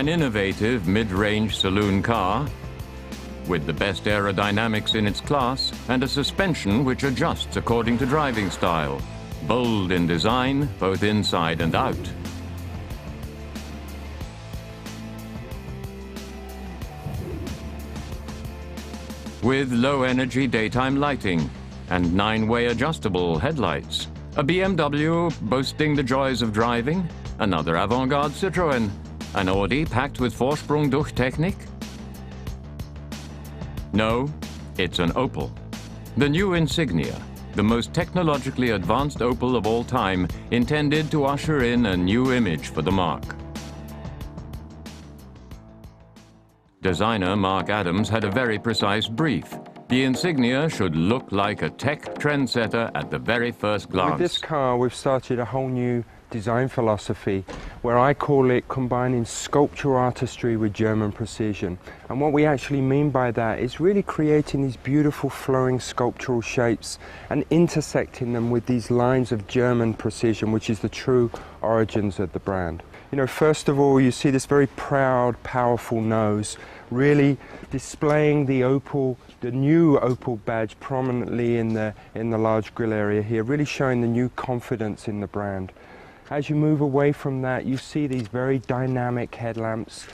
An innovative mid-range saloon car with the best aerodynamics in its class and a suspension which adjusts according to driving style. Bold in design, both inside and out. With low-energy daytime lighting and 9-way adjustable headlights. A BMW boasting the joys of driving, another avant-garde Citroën, an Audi packed with Vorsprung durch Technik. No, it's an Opel. The new Insignia, the most technologically advanced Opel of all time, intended to usher in a new image for the marque. Designer Mark Adams had a very precise brief. The Insignia should look like a tech trendsetter at the very first glance. With this car, we've started a whole new design philosophy where I call it combining sculptural artistry with German precision. And what we actually mean by that is really creating these beautiful flowing sculptural shapes and intersecting them with these lines of German precision, which is the true origins of the brand. You know, first of all, you see this very proud, powerful nose, really displaying the Opel, the new Opel badge prominently in the large grille area here, really showing the new confidence in the brand. As you move away from that, you see these very dynamic headlamps,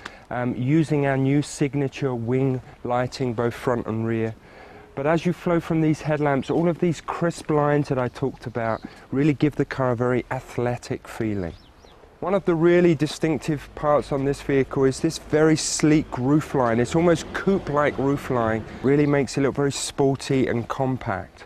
using our new signature wing lighting, both front and rear. But as you flow from these headlamps, all of these crisp lines that I talked about really give the car a very athletic feeling. One of the really distinctive parts on this vehicle is this very sleek roofline. It's almost coupe-like roofline. Really makes it look very sporty and compact.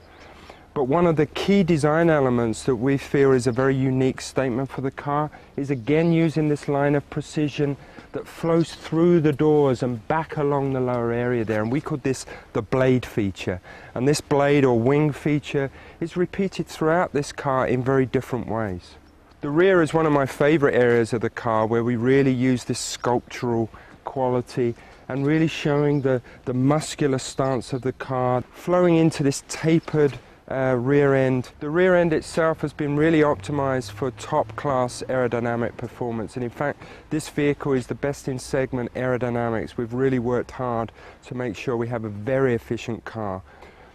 But one of the key design elements that we feel is a very unique statement for the car is again using this line of precision that flows through the doors and back along the lower area there. And we call this the blade feature. And this blade or wing feature is repeated throughout this car in very different ways. The rear is one of my favorite areas of the car where we really use this sculptural quality and really showing the muscular stance of the car, flowing into this tapered rear end. The rear end itself has been really optimized for top-class aerodynamic performance, and in fact this vehicle is the best in segment aerodynamics. We've really worked hard to make sure we have a very efficient car.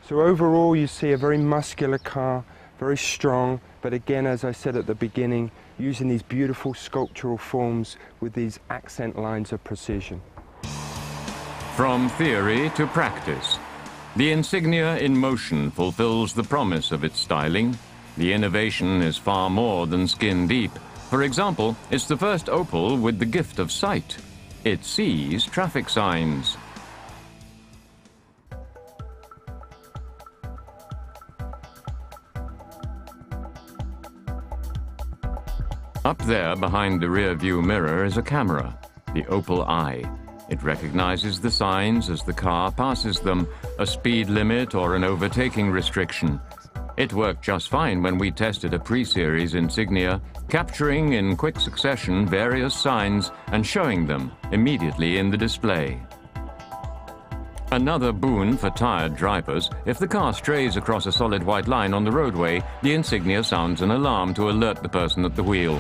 So overall you see a very muscular car, very strong, but again, as I said at the beginning, using these beautiful sculptural forms with these accent lines of precision. From theory to practice, the Insignia in motion fulfills the promise of its styling. The innovation is far more than skin deep. For example, it's the first Opel with the gift of sight. It sees traffic signs. Up there behind the rear view mirror is a camera, the Opel Eye. It recognizes the signs as the car passes them, a speed limit or an overtaking restriction. It worked just fine when we tested a pre-series Insignia, capturing in quick succession various signs and showing them immediately in the display. Another boon for tired drivers, if the car strays across a solid white line on the roadway, the Insignia sounds an alarm to alert the person at the wheel.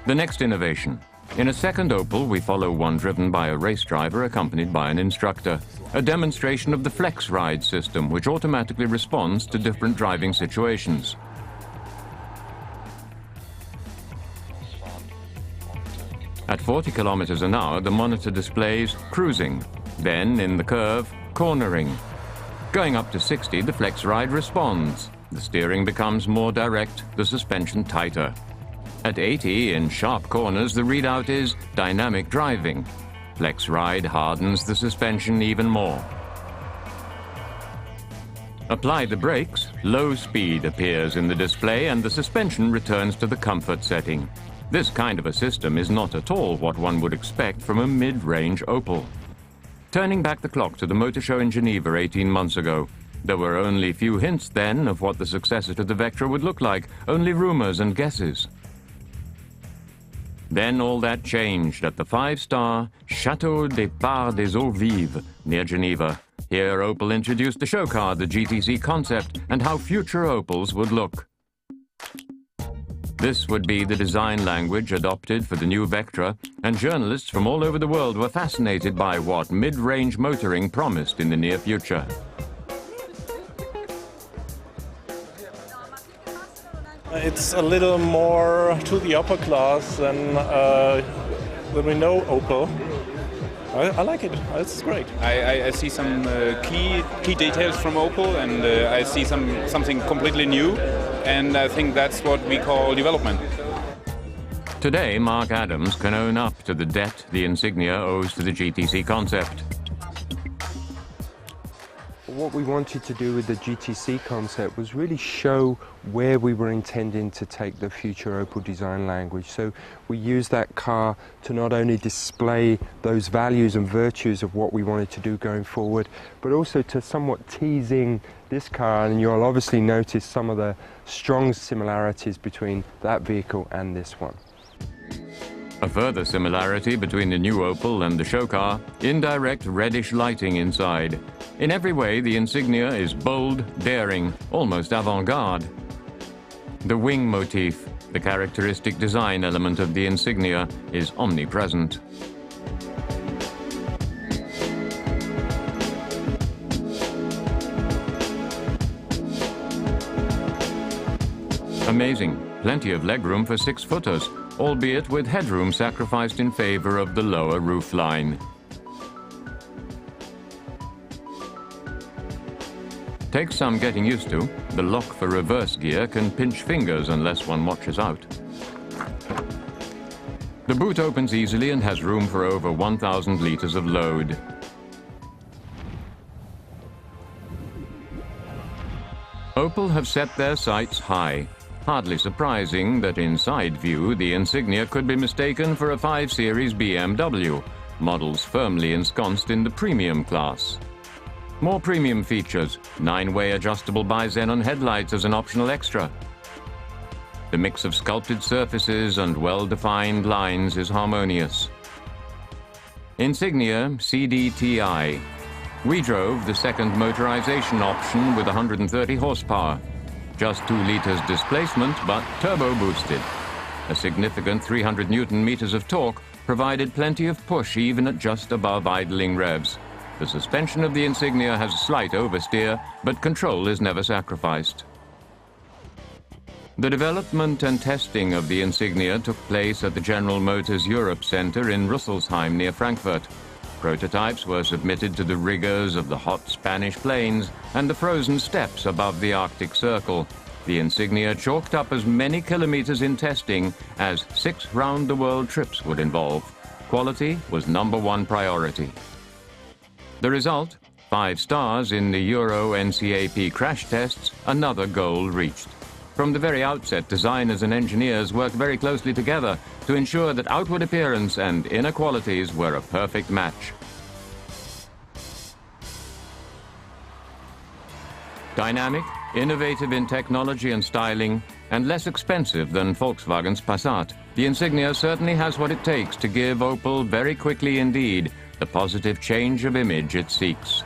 The next innovation. In a second Opel, we follow one driven by a race driver accompanied by an instructor. A demonstration of the Flex Ride system, which automatically responds to different driving situations. At 40 kilometers an hour, the monitor displays cruising. Then, in the curve, cornering. Going up to 60, the Flex Ride responds. The steering becomes more direct, the suspension tighter. At 80, in sharp corners, the readout is dynamic driving. Flex Ride hardens the suspension even more. Apply the brakes, low speed appears in the display and the suspension returns to the comfort setting. This kind of a system is not at all what one would expect from a mid-range Opel. Turning back the clock to the motor show in Geneva 18 months ago, there were only few hints then of what the successor to the Vectra would look like, only rumors and guesses. Then all that changed at the 5-star Château des Parts des Eaux Vives near Geneva. Here Opel introduced the show car, the Gtc Concept, and how future Opels would look. The This would be the design language adopted for the new Vectra, and journalists from all over the world were fascinated by what mid-range motoring promised in the near future. It's a little more to the upper class than we know Opel. I like it. It's great. I see some key details from Opel, and I see something completely new, and I think that's what we call development. Today, Mark Adams can own up to the debt the Insignia owes to the GTC Concept. What we wanted to do with the GTC Concept was really show where we were intending to take the future Opel design language. So we used that car to not only display those values and virtues of what we wanted to do going forward, but also to somewhat teasing this car, and you'll obviously notice some of the strong similarities between that vehicle and this one. A further similarity between the new Opel and the show car, indirect reddish lighting inside. In every way, the Insignia is bold, daring, almost avant-garde. The wing motif, the characteristic design element of the Insignia, is omnipresent. Amazing, plenty of legroom for 6-footers, albeit with headroom sacrificed in favor of the lower roofline. Takes some getting used to. The lock for reverse gear can pinch fingers unless one watches out. The boot opens easily and has room for over 1,000 liters of load. Opel have set their sights high. Hardly surprising that in side view the Insignia could be mistaken for a 5 Series BMW, models firmly ensconced in the premium class. More premium features, 9-way adjustable bi-xenon headlights as an optional extra. The mix of sculpted surfaces and well-defined lines is harmonious. Insignia CDTI. We drove the second motorization option with 130 horsepower. Just 2 liters displacement, but turbo boosted. A significant 300 Newton meters of torque provided plenty of push even at just above idling revs. The suspension of the Insignia has a slight oversteer, but control is never sacrificed. The development and testing of the Insignia took place at the General Motors Europe Center in Rüsselsheim near Frankfurt. Prototypes were submitted to the rigors of the hot Spanish plains and the frozen steppes above the Arctic Circle. The Insignia chalked up as many kilometers in testing as 6 round-the-world trips would involve. Quality was #1 priority. The result? 5 stars in the Euro NCAP crash tests, another goal reached. From the very outset, designers and engineers worked very closely together to ensure that outward appearance and inner qualities were a perfect match. Dynamic, innovative in technology and styling, and less expensive than Volkswagen's Passat, the Insignia certainly has what it takes to give Opel very quickly indeed the positive change of image it seeks.